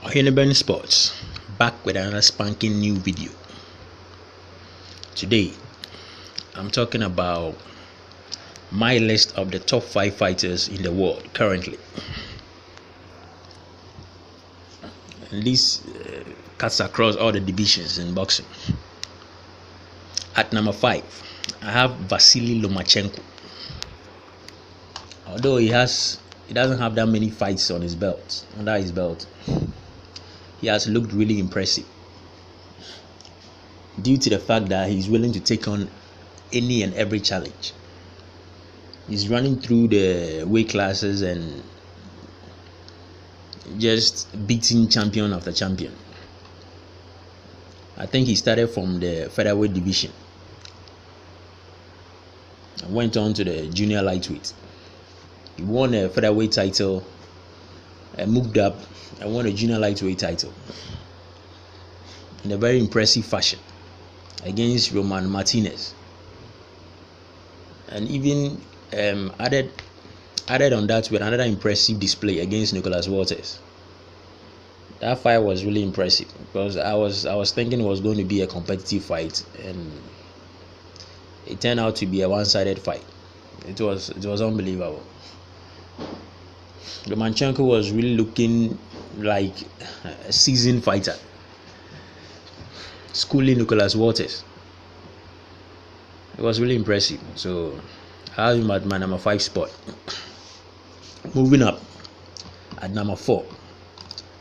Oheneben Sports, back with another spanking new video. Today, I'm talking about my list of the top 5 fighters in the world currently. And this cuts across all the divisions in boxing. At number 5, I have Vasily Lomachenko. Although he doesn't have that many fights under his belt, he has looked really impressive due to the fact that he's willing to take on any and every challenge. He's running through the weight classes and just beating champion after champion. I think he started from the featherweight division and went on to the junior lightweight. He won a featherweight title and moved up and won a junior lightweight title in a very impressive fashion against Roman Martinez, and even added on that with another impressive display against Nicholas Walters. That fight was really impressive because I was thinking it was going to be a competitive fight, and it turned out to be a one-sided fight. It was unbelievable. Lomachenko was really looking like a seasoned fighter, schooling Nicholas Walters. It was really impressive. So I have him at my number 5 spot. Moving up, at number 4,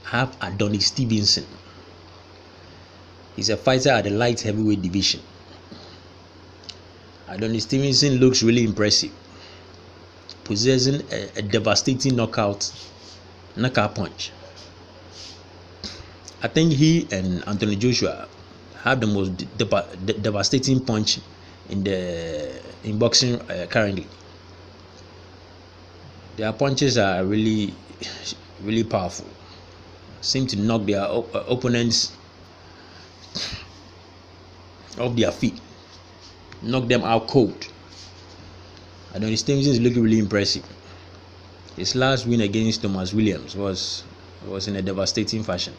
I have Adonis Stevenson. He's a fighter at the light heavyweight division. Adonis Stevenson looks really impressive, possessing a devastating knockout punch. I think he and Anthony Joshua have the most devastating punch in boxing currently. Their punches are really powerful. Seem to knock their opponents off their feet, knock them out cold. Adonis Stevenson is looking really impressive. His last win against Thomas Williams was in a devastating fashion,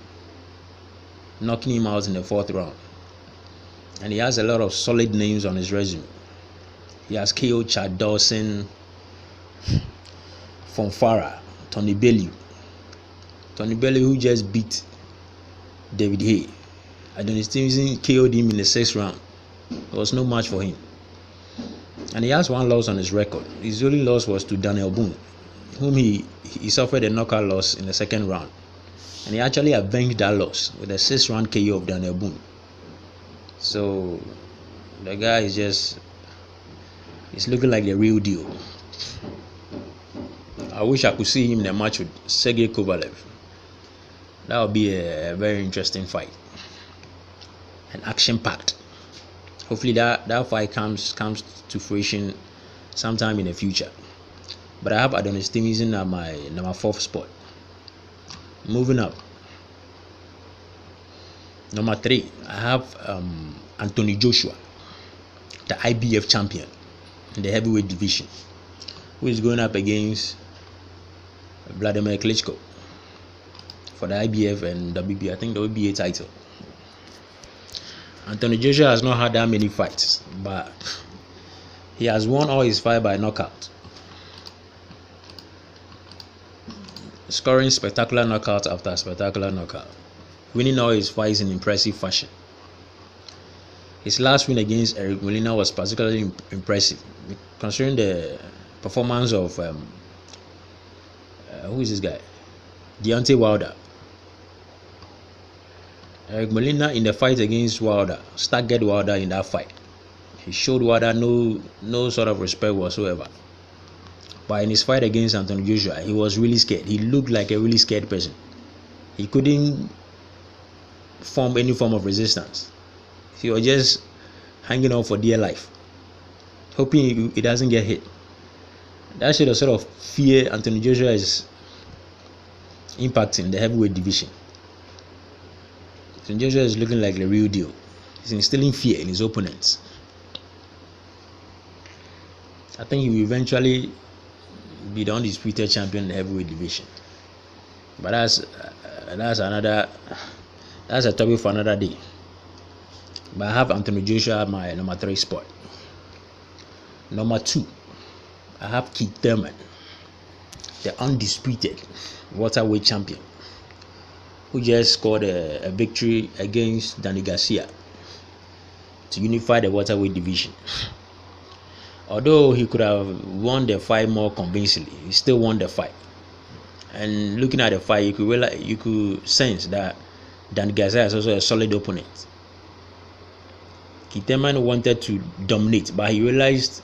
knocking him out in the 4th round. And he has a lot of solid names on his resume. He has KO Chad Dawson, Fonfara, Tony Bellew, who just beat David Haye. Adonis Stevenson KO'd him in the 6th round. It was no match for him. And he has one loss on his record. His only loss was to Daniel Boone, whom he suffered a knockout loss in the 2nd round. And he actually avenged that loss with a 6th round KO of Daniel Boone. So the guy he's looking like the real deal. I wish I could see him in a match with Sergey Kovalev. That would be a very interesting fight and action-packed. Hopefully that fight comes to fruition sometime in the future. But I have Adonis Stevenson at my number 4th spot. Moving up, number 3, I have Anthony Joshua, the IBF champion in the heavyweight division, who is going up against Vladimir Klitschko for the IBF and WBA, I think the WBA title. Anthony Joshua has not had that many fights, but he has won all his fights by knockout, scoring spectacular knockout after spectacular knockout, winning all his fights in impressive fashion. His last win against Eric Molina was particularly impressive, considering the performance of who is this guy? Deontay Wilder. Eric Molina in the fight against Wilder staggered Wilder in that fight. He showed Wilder no sort of respect whatsoever. But in his fight against Anthony Joshua, he was really scared. He looked like a really scared person. He couldn't form any form of resistance. He was just hanging on for dear life, hoping he doesn't get hit. That shows the sort of fear Anthony Joshua is impacting the heavyweight division. Anthony Joshua is looking like the real deal. He's instilling fear in his opponents. I think he will eventually be the undisputed champion in the heavyweight division. But that's that's a topic for another day. But I have Anthony Joshua at my number 3 spot. Number 2, I have Keith Thurman, the undisputed welterweight champion, who just scored a victory against Danny Garcia to unify the welterweight division. Although he could have won the fight more convincingly, he still won the fight. And looking at the fight, you could sense that Danny Garcia is also a solid opponent. Keith Thurman wanted to dominate, but he realized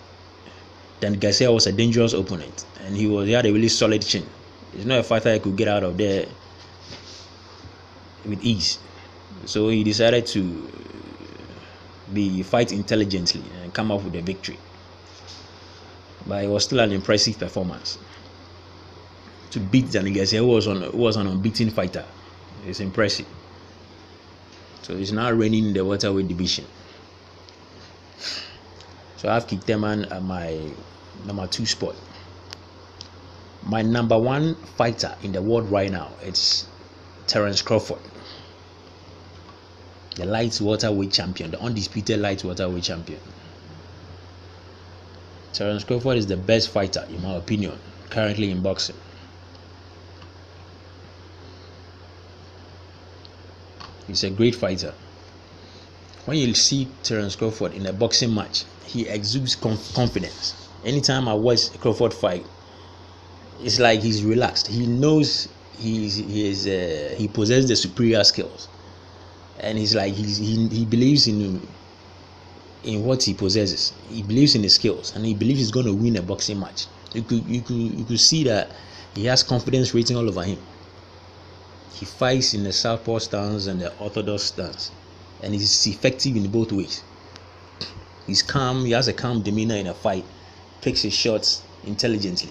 Danny Garcia was a dangerous opponent, and he had a really solid chin. He's not a fighter that could get out of there with ease. So he decided to fight intelligently and come up with a victory. But it was still an impressive performance to beat Danny Garcia, who was an unbeaten fighter. It's impressive. So he's now reigning in the welterweight division. So I have Keith Thurman at my number 2 spot. My number 1 fighter in the world right now, it's Terence Crawford, the light welterweight champion, the undisputed light welterweight champion. Terence Crawford is the best fighter, in my opinion, currently in boxing. He's a great fighter. When you see Terence Crawford in a boxing match, he exudes confidence. Anytime I watch Crawford fight, it's like he's relaxed. He knows he possesses the superior skills, and he's like he believes in what he possesses. He believes in his skills, and he believes he's going to win a boxing match. You could see that he has confidence written all over him. He fights in the southpaw stance and the orthodox stance, and he's effective in both ways. He's calm. He has a calm demeanor in a fight. Picks his shots intelligently.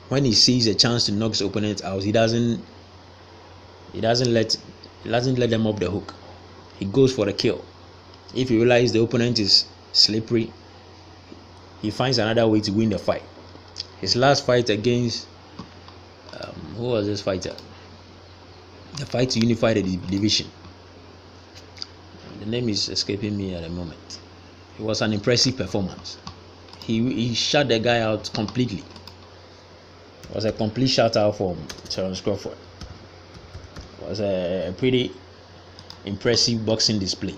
When he sees a chance to knock his opponent out, he doesn't let them off the hook. He goes for the kill. If he realizes the opponent is slippery, he finds another way to win the fight. His last fight against who was this fighter? The fight to unify the division. The name is escaping me at the moment. It was an impressive performance. He shut the guy out completely. It was a complete shutout from Terence Crawford. It was a pretty impressive boxing display.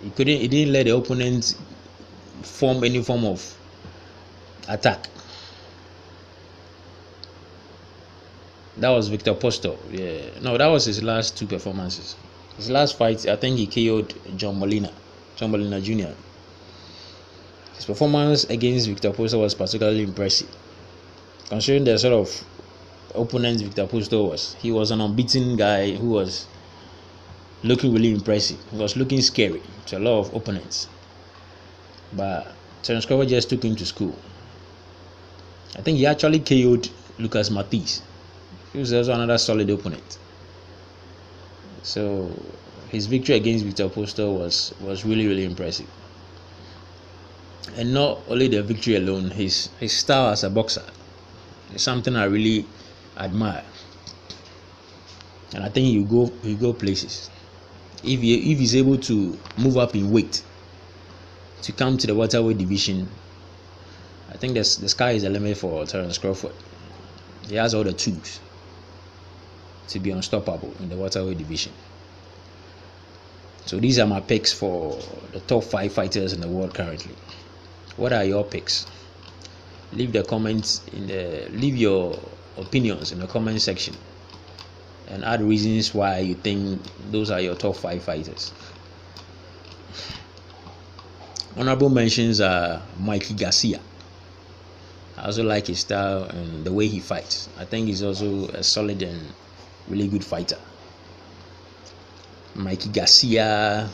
He didn't let the opponent form any form of attack. That was Victor Postol. Yeah, no, that was his last 2 performances. His last fight, I think he KO'd John Molina Jr. His performance against Victor Postol was particularly impressive, considering the sort of opponent Victor Postol was. He was an unbeaten guy who was looking really impressive. He was looking scary to a lot of opponents. But Terence Crawford just took him to school. I think he actually KO'd Lucas Matthysse. He was also another solid opponent. So his victory against Victor Postol was really, really impressive. And not only the victory alone, his style as a boxer is something I really admire. And I think he'll go places. If he's able to move up in weight to come to the welterweight division, I think the sky is the limit for Terence Crawford. He has all the tools to be unstoppable in the welterweight division. So these are my picks for the top 5 fighters in the world currently. What are your picks? Leave your opinions in the comment section, and add reasons why you think those are your top 5 fighters. Honorable mentions are Mikey Garcia. I also like his style and the way he fights. I think he's also a solid and really good fighter. Mikey Garcia.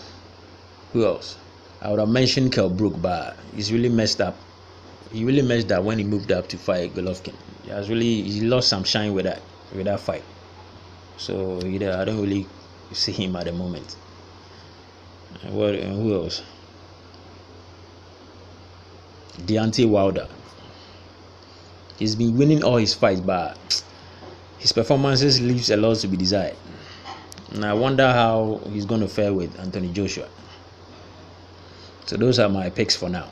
Who else? I would have mentioned Kell Brook, but he's really messed up. He really messed up when he moved up to fight Golovkin. He lost some shine with that fight. So I don't really see him at the moment. And who else? Deontay Wilder. He's been winning all his fights, but his performances leaves a lot to be desired. And I wonder how he's going to fare with Anthony Joshua. So those are my picks for now.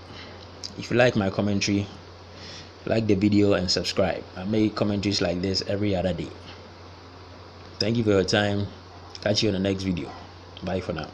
If you like my commentary, like the video and subscribe. I make commentaries like this every other day. Thank you for your time. Catch you on the next video. Bye for now.